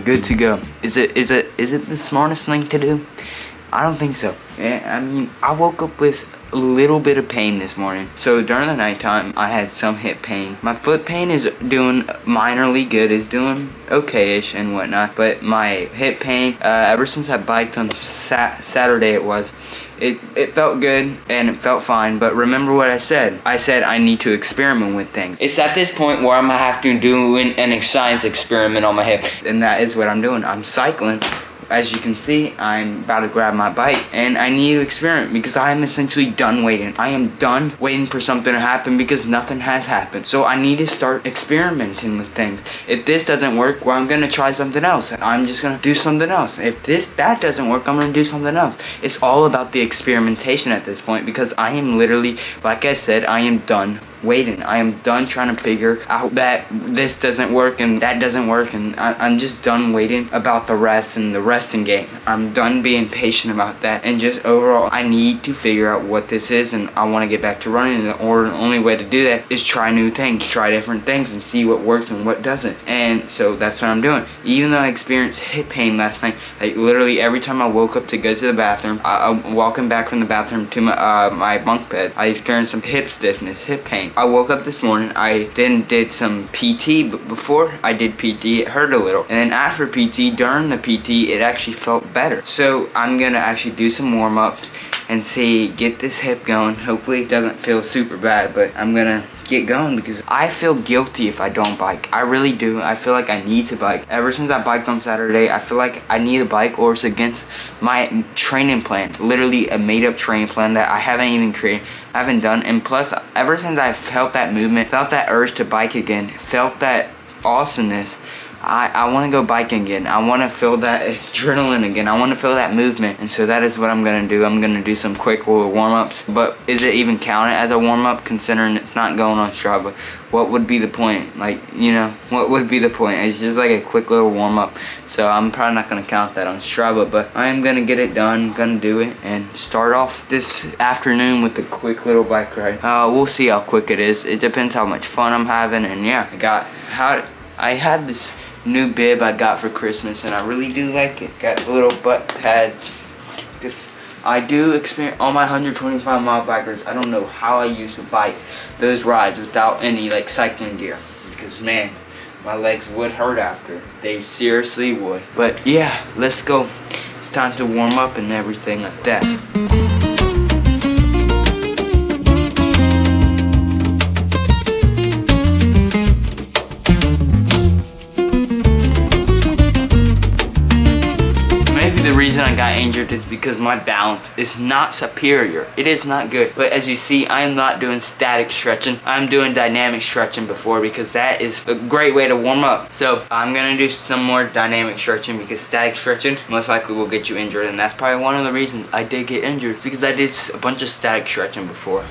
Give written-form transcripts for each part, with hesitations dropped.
good to go. Is it the smartest thing to do? I don't think so. I mean, I woke up with a little bit of pain this morning. So during the nighttime, I had some hip pain. My foot pain is doing minorly good, is doing okay-ish and whatnot. But my hip pain, ever since I biked on Saturday it felt good and it felt fine. But remember what I said. I said I need to experiment with things. It's at this point where I'm gonna have to do an science experiment on my hip. And that is what I'm doing. I'm cycling. As you can see, I'm about to grab my bike and I need to experiment because I am essentially done waiting. I am done waiting for something to happen because nothing has happened. So I need to start experimenting with things. If this doesn't work, well, I'm gonna try something else. I'm just gonna do something else. If that doesn't work, I'm gonna do something else. It's all about the experimentation at this point because I am literally, like I said, I am done waiting. I am done trying to figure out that this doesn't work and that doesn't work, and I'm just done waiting about the rest and the resting game. I'm done being patient about that, and just overall I need to figure out what this is, and I want to get back to running, or the only way to do that is try new things, try different things and see what works and what doesn't. And so that's what I'm doing. Even though I experienced hip pain last night, like literally every time I woke up to go to the bathroom, I'm walking back from the bathroom to my bunk bed, I experienced some hip stiffness, hip pain. I woke up this morning, I then did some PT, but before I did PT, it hurt a little. And then after PT, during the PT, it actually felt better. So I'm gonna actually do some warm-ups and get this hip going. Hopefully it doesn't feel super bad, but I'm gonna get going because I feel guilty if I don't bike. I really do. I feel like I need to bike. Ever since I biked on Saturday, I feel like I need a bike or it's against my training plan. Literally a made-up training plan that I haven't even created, I haven't done. And plus, ever since I felt that movement, felt that urge to bike again, felt that awesomeness, I want to go biking again. I want to feel that adrenaline again. I want to feel that movement. And so that is what I'm going to do. I'm going to do some quick little warm-ups. But is it even counted as a warm-up considering it's not going on Strava? What would be the point? Like, you know, what would be the point? It's just like a quick little warm-up. So I'm probably not going to count that on Strava. But I am going to get it done. Going to do it and start off this afternoon with a quick little bike ride. We'll see how quick it is. It depends how much fun I'm having. And yeah, I had this new bib I got for Christmas and I really do like it. Got the little butt pads. I do experience on my 125 mile bikers. I don't know how I used to bike those rides without any like cycling gear, because man, my legs would hurt after. They seriously would. But yeah, let's go. It's time to warm up and everything like that. The reason I got injured is because my balance is not superior. It is not good. But as you see, I am not doing static stretching. I'm doing dynamic stretching before because that is a great way to warm up. So I'm gonna do some more dynamic stretching because static stretching most likely will get you injured, and that's probably one of the reasons I did get injured, because I did a bunch of static stretching before.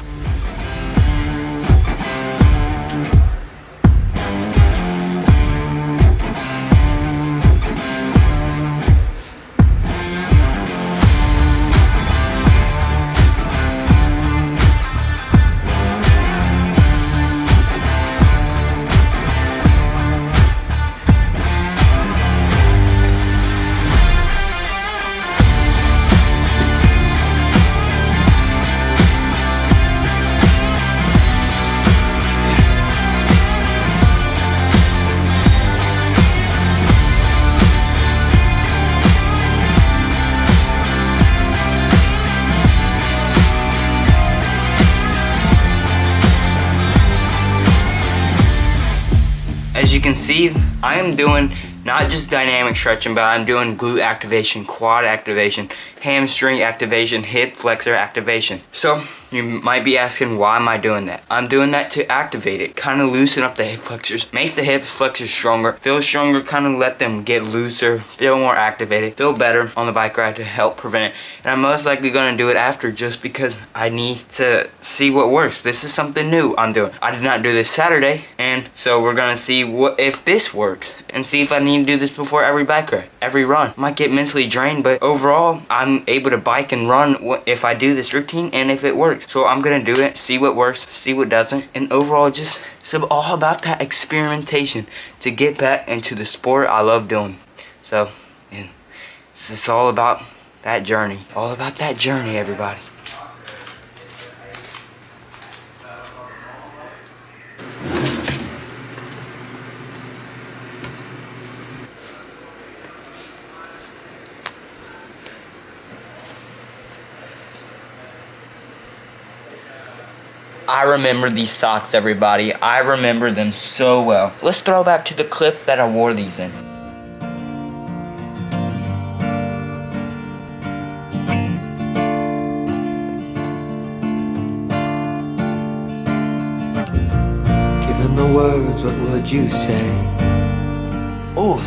As you can see, I am doing not just dynamic stretching, but I'm doing glute activation, quad activation, hamstring activation, hip flexor activation. So you might be asking, why am I doing that? I'm doing that to activate it, kind of loosen up the hip flexors, make the hip flexors stronger, feel stronger, kind of let them get looser, feel more activated, feel better on the bike ride to help prevent it. And I'm most likely going to do it after, just because I need to see what works. This is something new I'm doing. I did not do this Saturday, and so we're going to see if this works, and see if I need to do this before every bike ride, every run. Might get mentally drained, but overall I'm able to bike and run if I do this routine and if it works. So I'm gonna do it, see what works, see what doesn't, and overall just it's all about that experimentation to get back into the sport I love doing. So, yeah, it's all about that journey. All about that journey, everybody. I remember these socks, everybody. I remember them so well. Let's throw back to the clip that I wore these in. Given the words, what would you say? Ooh.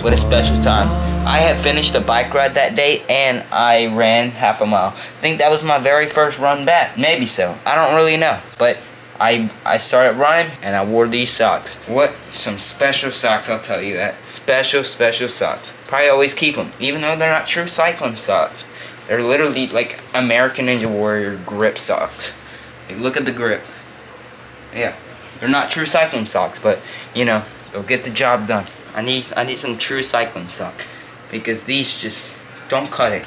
What a special time. I had finished a bike ride that day and I ran half a mile. I think that was my very first run back. Maybe so. I don't really know. But I started running and I wore these socks. What some special socks, I'll tell you that. Special socks. Probably always keep them. Even though they're not true cycling socks. They're literally like American Ninja Warrior grip socks. Like, look at the grip. Yeah. They're not true cycling socks, but you know, they'll get the job done. I need some true cycling sock because these just don't cut it.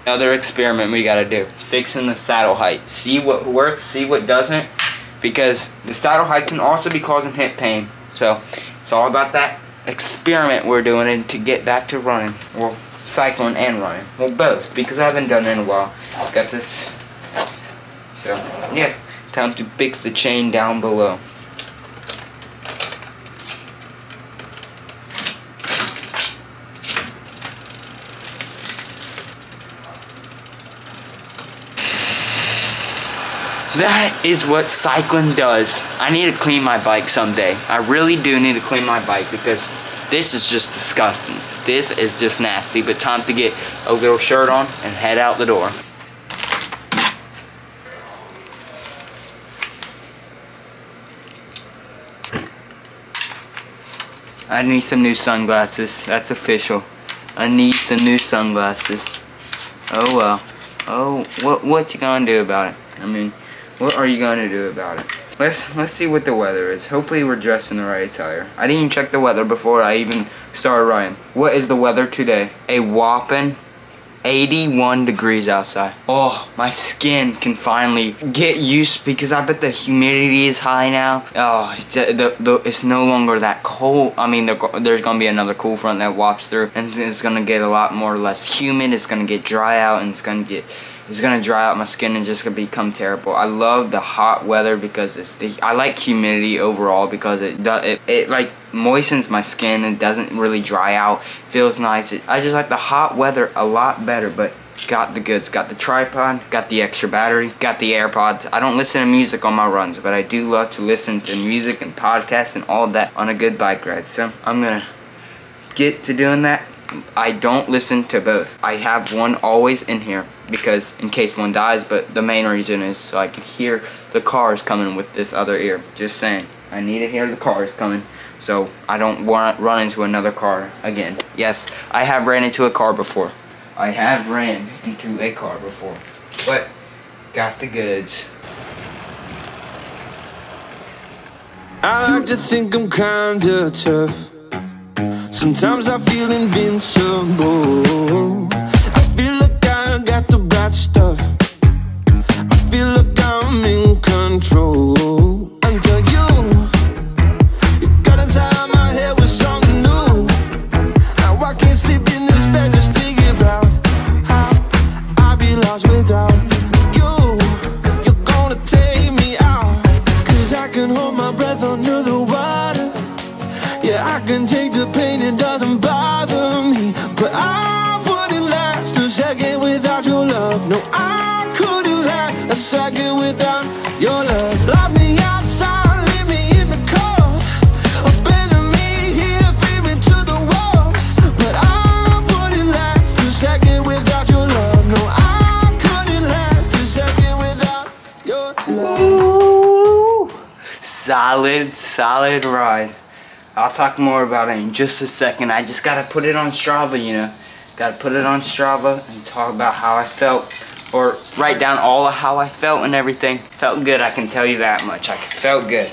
Another experiment we gotta do. Fixing the saddle height. See what works, see what doesn't. Because the saddle height can also be causing hip pain. So it's all about that experiment we're doing to get back to running. Well, cycling and running. Well, both, because I haven't done it in a while. Got this. So, yeah. Time to fix the chain down below. That is what cycling does. I need to clean my bike someday. I really do need to clean my bike because this is just disgusting. This is just nasty, but time to get a little shirt on and head out the door. I need some new sunglasses. That's official. I need some new sunglasses. Oh well. Oh, what you gonna do about it? I mean, what are you gonna do about it? Let's see what the weather is. Hopefully we're dressed in the right attire. I didn't even check the weather before I even started riding. What is the weather today? A whopping 81 degrees outside. Oh, my skin can finally get used because I bet the humidity is high now. Oh, it's no longer that cold. I mean, there's gonna be another cool front that whops through, and it's gonna get a lot more or less humid. It's gonna get dry out, and it's gonna dry out my skin and just gonna become terrible. I love the hot weather because I like humidity overall because it like moistens my skin and doesn't really dry out. Feels nice. I just like the hot weather a lot better, but got the goods. Got the tripod, got the extra battery, got the AirPods. I don't listen to music on my runs, but I do love to listen to music and podcasts and all that on a good bike ride. So I'm gonna get to doing that. I don't listen to both. I have one always in here because in case one dies, but the main reason is so I can hear the cars coming with this other ear. Just saying, I need to hear the cars coming so I don't want to run into another car again. Yes, I have ran into a car before. I have ran into a car before, but got the goods. I like to think I'm kinda tough. Sometimes I feel invincible. I feel like I got the bad stuff. I feel like I'm in control. Until you got inside my head with something new. Now I can't sleep in this bed just thinking about how I'd be lost without you. You're gonna take me out. 'Cause I can hold my breath under the water. Yeah, I can take the pain, it doesn't bother me. But I wouldn't last a second without your love. No, I couldn't last a second without your love. Lock me outside, leave me in the cold. Abandon me here, feed me to the walls. But I wouldn't last a second without your love. No, I couldn't last a second without your love. Ooh, solid ride. I'll talk more about it in just a second. I just gotta put it on Strava, you know. Gotta put it on Strava and talk about how I felt or write down all of how I felt and everything. Felt good, I can tell you that much. I felt good.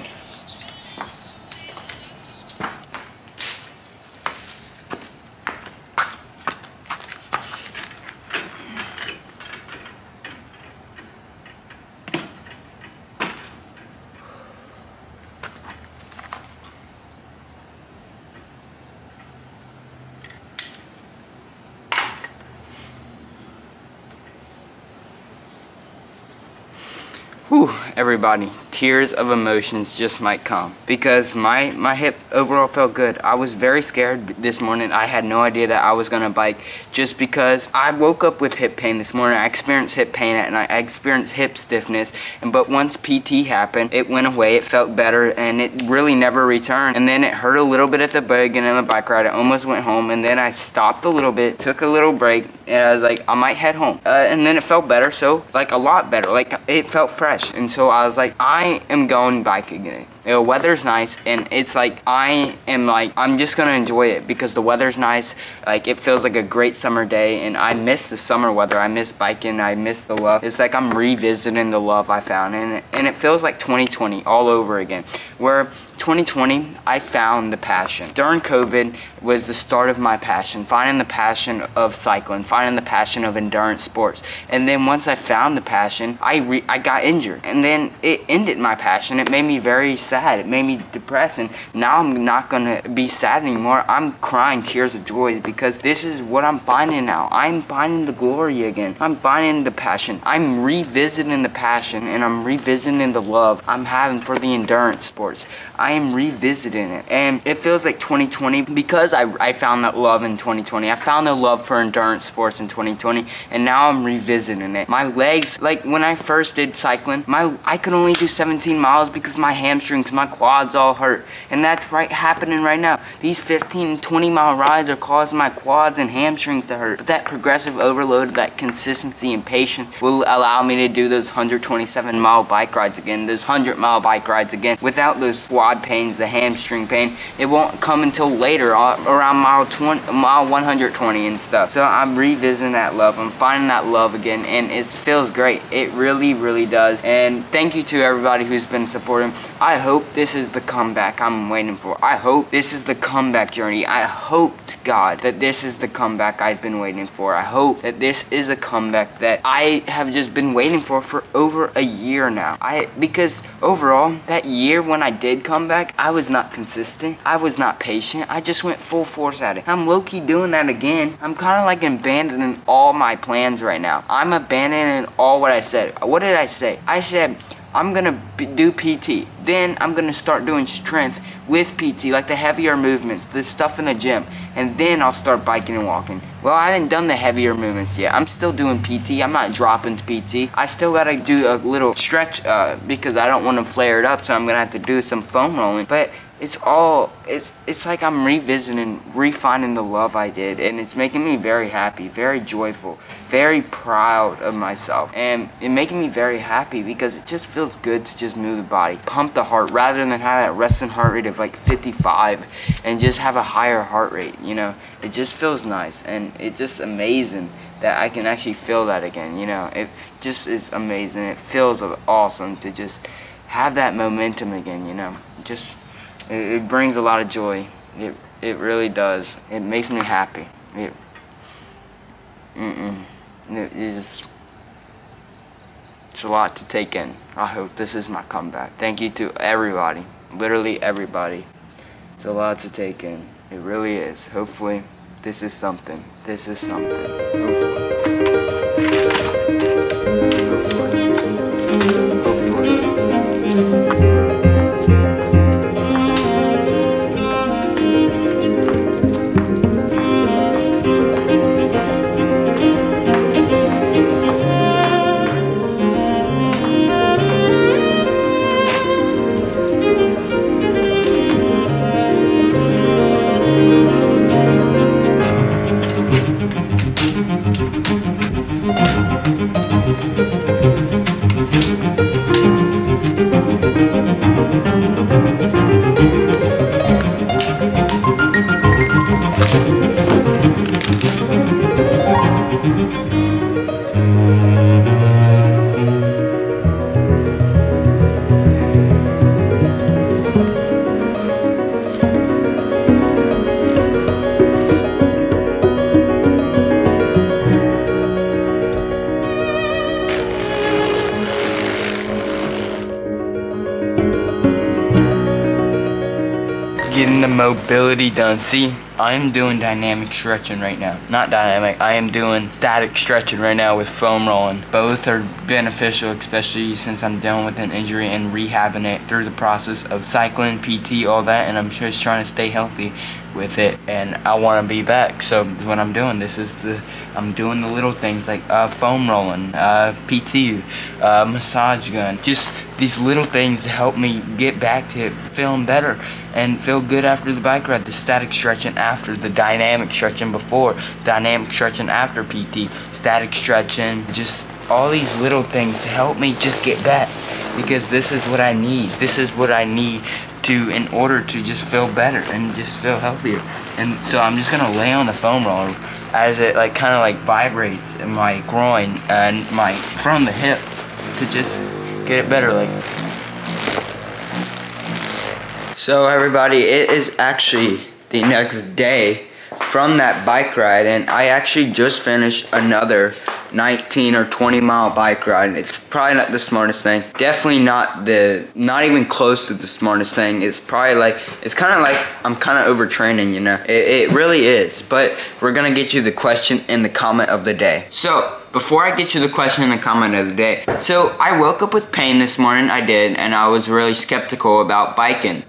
Whew, everybody, tears of emotions just might come because my hip overall felt good. I was very scared this morning. I had no idea that I was gonna bike just because I woke up with hip pain this morning. I experienced hip pain and I experienced hip stiffness, but once PT happened, it went away. It felt better and it really never returned. And then it hurt a little bit at the beginning of the bike ride. I almost went home, and then I stopped a little bit, took a little break, and I was like, I might head home. And then it felt better, so like a lot better. Like it felt fresh. And so I was like, I am going biking again. The weather's nice, and it's like I'm just gonna enjoy it because the weather's nice. Like it feels like a great summer day, and I miss the summer weather. I miss biking. I miss the love. It's like I'm revisiting the love I found, and it feels like 2020 all over again. Where 2020, I found the passion. During COVID was the start of my passion, finding the passion of cycling, finding the passion of endurance sports. And then once I found the passion, I got injured. And then it ended my passion. It made me very sad. It made me depressed. And now I'm not gonna be sad anymore. I'm crying tears of joy because this is what I'm finding now. I'm finding the glory again. I'm finding the passion. I'm revisiting the passion, and I'm revisiting the love I'm having for the endurance sports. I am revisiting it, and it feels like 2020 because I found that love in 2020. I found the love for endurance sports in 2020, and now I'm revisiting it. My legs, like when I first did cycling, I could only do 17 miles because my hamstrings, my quads all hurt, and that's happening right now. These 15, 20 mile rides are causing my quads and hamstrings to hurt, but that progressive overload, that consistency and patience will allow me to do those 127 mile bike rides again, those 100 mile bike rides again, without those quad pains, the hamstring pain. It won't come until later, around mile 120 and stuff. So I'm revisiting that love. I'm finding that love again, and it feels great. It really, really does. And thank you to everybody who's been supporting. I hope this is the comeback I'm waiting for. I hope this is the comeback journey. I hope to God that this is the comeback I've been waiting for. I hope that this is a comeback that I have just been waiting for over a year now. Because overall, that year when I did come back, I was not consistent. I was not patient. I just went full force at it. I'm low-key doing that again. I'm kind of like abandoning all my plans right now. I'm abandoning all what I said. What did I say? I said, I'm gonna do PT. Then I'm gonna start doing strength with PT, like the heavier movements, the stuff in the gym. And then I'll start biking and walking. Well, I haven't done the heavier movements yet. I'm still doing PT. I'm not dropping PT. I still gotta do a little stretch because I don't want to flare it up, so I'm gonna have to do some foam rolling. But it's like I'm revisiting, refining the love I did, and it's making me very happy, very joyful, very proud of myself, and it making me very happy because it just feels good to just move the body, pump the heart, rather than have that resting heart rate of like 55 and just have a higher heart rate, you know. It just feels nice, and it's just amazing that I can actually feel that again, you know. It just is amazing. It feels awesome to just have that momentum again, you know. It brings a lot of joy. It really does. It makes me happy. It's a lot to take in. I hope this is my comeback. Thank you to everybody, literally everybody. It's a lot to take in. It really is. Hopefully, this is something. This is something. Hopefully. Hopefully. mobility done. See, I am doing dynamic stretching right now. Not dynamic, I am doing static stretching right now with foam rolling. Both are beneficial, especially since I'm dealing with an injury and rehabbing it through the process of cycling, PT, all that, and I'm just trying to stay healthy with it, and I want to be back. So that's what I'm doing. I'm doing the little things like foam rolling, PT, massage gun, just these little things to help me get back to feeling better and feel good after the bike ride. The static stretching after, the dynamic stretching before, dynamic stretching after PT, static stretching, just all these little things to help me just get back, because this is what I need. This is what I need in order to just feel better and just feel healthier. And so I'm just gonna lay on the foam roller as it like kind of like vibrates in my groin and from the hip to just get it better. Like, so everybody, it is actually the next day from that bike ride, and I actually just finished another 19 or 20 mile bike ride. It's probably not the smartest thing. Definitely not even close to the smartest thing. It's probably like, it's kind of like I'm kind of overtraining, you know. It really is. But we're gonna get you the question and the comment of the day. So before I get you the question and the comment of the day, so I woke up with pain this morning. I did, and I was really skeptical about biking.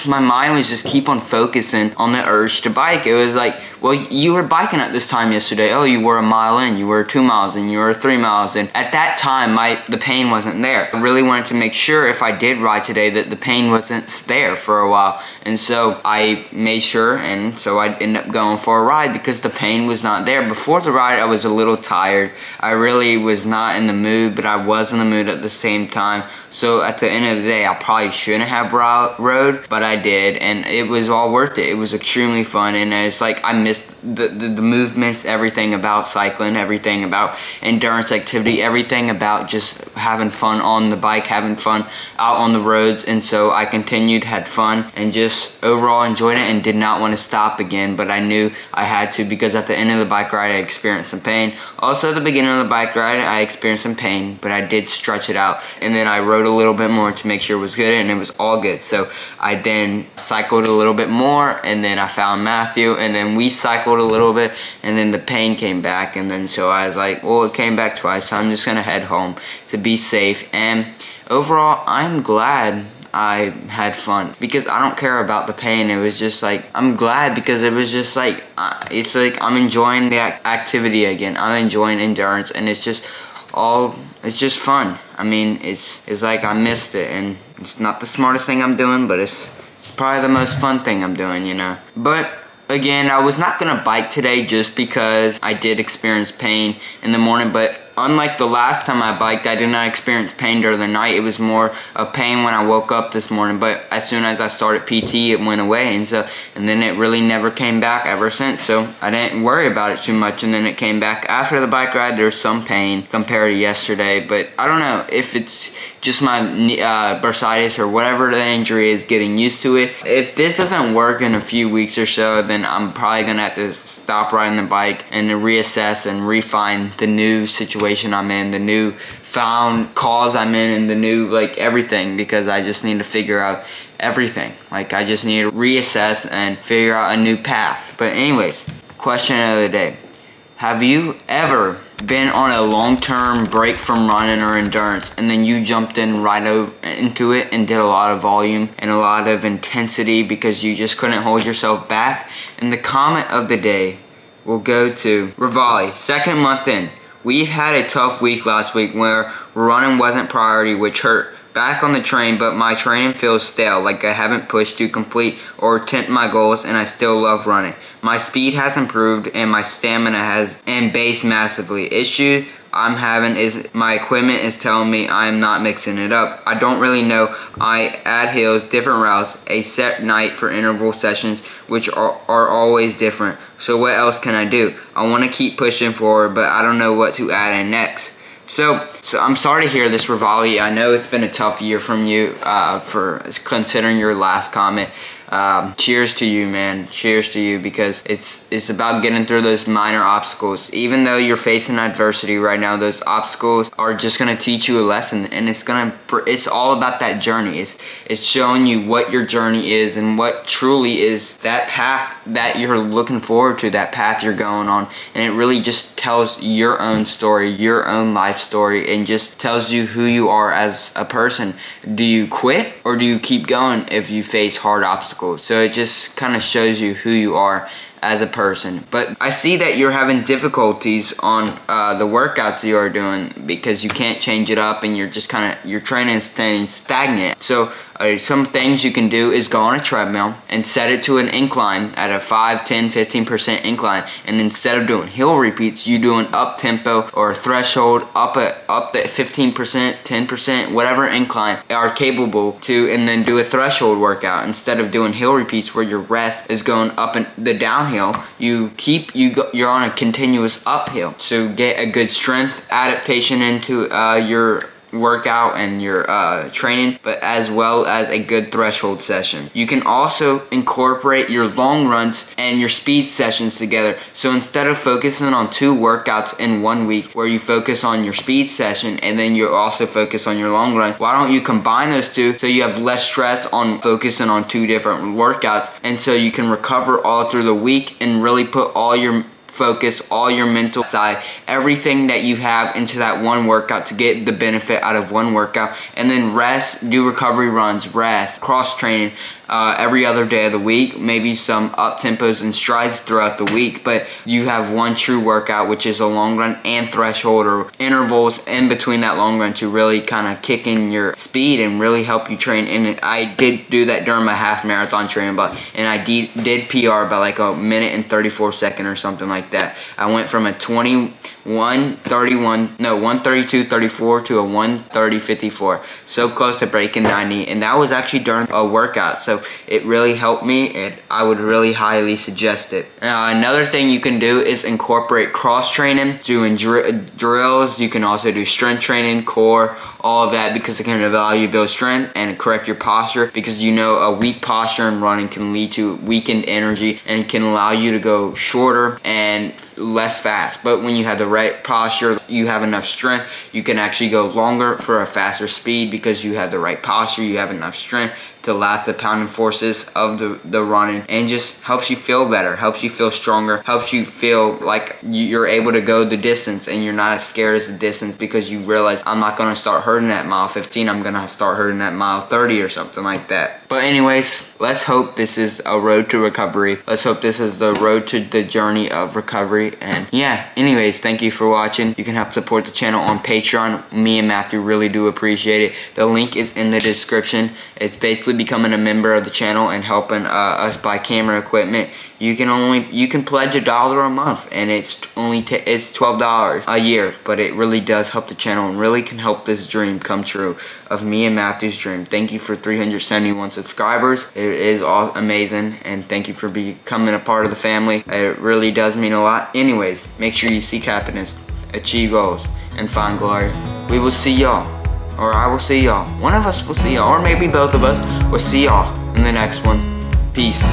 My mind was just keep on focusing on the urge to bike. It was like, well, you were biking at this time yesterday. Oh, you were a mile in, you were 2 miles in, you were 3 miles in. At that time, the pain wasn't there. I really wanted to make sure if I did ride today that the pain wasn't there for a while. And so I made sure, and so I ended up going for a ride because the pain was not there. Before the ride, I was a little tired. I really was not in the mood, but I was in the mood at the same time. So at the end of the day, I probably shouldn't have rode, but I did, and it was all worth it. It was extremely fun, and it's like I missed the movements, everything about cycling, everything about endurance activity, everything about just having fun on the bike, having fun out on the roads. And so I continued, had fun, and just overall enjoyed it and did not want to stop again, but I knew I had to because at the end of the bike ride I experienced some pain. Also at the beginning of the bike ride I experienced some pain, but I did stretch it out, and then I rode a little bit more to make sure it was good, and it was all good. So I then cycled a little bit more, and then I found Matthew, and then we cycled a little bit, and then the pain came back, and then so I was like, well, it came back twice, so I'm just gonna head home to be safe. And overall, I'm glad I had fun because I don't care about the pain. It was just like, I'm glad because it was just like, it's like I'm enjoying the activity again. I'm enjoying endurance, and it's just fun. I mean, it's like I missed it, and it's not the smartest thing I'm doing, but it's probably the most fun thing I'm doing, you know. But again, I was not gonna bike today just because I did experience pain in the morning, but unlike the last time I biked, I did not experience pain during the night. It was more of pain when I woke up this morning, but as soon as I started PT, it went away, and then it really never came back ever since, so I didn't worry about it too much. And then it came back after the bike ride. There's some pain compared to yesterday, but I don't know if it's just my bursitis or whatever the injury is, getting used to it. If this doesn't work in a few weeks or so, then I'm probably gonna have to stop riding the bike and reassess and refine the new situation I'm in, the new found cause I'm in, and the new like everything, because I just need to figure out everything. Like I just need to reassess and figure out a new path. But anyways, question of the day. Have you ever been on a long-term break from running or endurance, and then you jumped in right into it and did a lot of volume and a lot of intensity because you just couldn't hold yourself back? And the comment of the day will go to Rivali, 2nd month in. We've had a tough week last week where running wasn't priority, which hurt. Back on the train, but my training feels stale, like I haven't pushed to complete or attempt my goals, and I still love running. My speed has improved and my stamina has base massively. Issue I'm having is my equipment is telling me I'm not mixing it up. I don't really know. I add hills, different routes, a set night for interval sessions, which are always different. So what else can I do? I want to keep pushing forward, but I don't know what to add in next. So I'm sorry to hear this, Rivali. I know it's been a tough year from you for considering your last comment. cheers to you, man. Cheers to you, because it's about getting through those minor obstacles. Even though you're facing adversity right now, those obstacles are just gonna teach you a lesson, and it's all about that journey. It's showing you what your journey is and what truly is that path that you're looking forward to, that path you're going on. And it really just tells your own story, your own life story, and just tells you who you are as a person. Do you quit or do you keep going if you face hard obstacles? So it just kind of shows you who you are as a person. But I see that you're having difficulties on the workouts you are doing because you can't change it up, and you're just your training is staying stagnant. So some things you can do is go on a treadmill and set it to an incline at a 5, 10, 15% incline, and instead of doing hill repeats, you do an up tempo or a threshold up the 15%, 10%, whatever incline are capable to, and then do a threshold workout instead of doing hill repeats where your rest is going up and the downhill. You're on a continuous uphill. So get a good strength adaptation into your workout and your training, but as well as a good threshold session. You can also incorporate your long runs and your speed sessions together. So instead of focusing on 2 workouts in 1 week, where you focus on your speed session and then you also focus on your long run, why don't you combine those 2 so you have less stress on focusing on 2 different workouts, and so you can recover all through the week and really put all your focus, all your mental side, everything that you have into that one workout to get the benefit out of one workout. And then rest, do recovery runs, rest, cross training every other day of the week, maybe some up tempos and strides throughout the week, but you have one true workout, which is a long run and threshold, or intervals in between that long run to really kind of kick in your speed and really help you train. And I did do that during my half marathon training, and I did PR by like a minute and 34 seconds or something like that. I went from a 132.34 to a 130.54, so close to breaking 90, and that was actually during a workout. So it really helped me, and I would really highly suggest it. Another thing you can do is incorporate cross training, doing drills. You can also do strength training, core, all of that, because it can allow you to build strength and correct your posture, because you know a weak posture in running can lead to weakened energy and can allow you to go shorter and less fast. But when you have the right posture, you have enough strength, you can actually go longer for a faster speed, because you have the right posture, you have enough strength to last the pounding forces of the running, and just helps you feel better, helps you feel stronger, helps you feel like you're able to go the distance and you're not as scared as the distance, because you realize, I'm not going to start hurting at mile 15, I'm going to start hurting at mile 30 or something like that. But anyways, let's hope this is a road to recovery. Let's hope this is the road to the journey of recovery. And yeah, anyways, thank you for watching. You can help support the channel on Patreon. Me and Matthew really do appreciate it. The link is in the description. It's basically becoming a member of the channel and helping us buy camera equipment. You can pledge $1 a month, and it's $12 a year, but it really does help the channel and really can help this dream come true of me and Matthew's dream. Thank you for 371 subscribers. It is all amazing, and thank you for becoming a part of the family. It really does mean a lot. Anyways, make sure you seek happiness, achieve goals, and find glory. We will see y'all, or I will see y'all. One of us will see y'all, or maybe both of us will see y'all in the next one. Peace.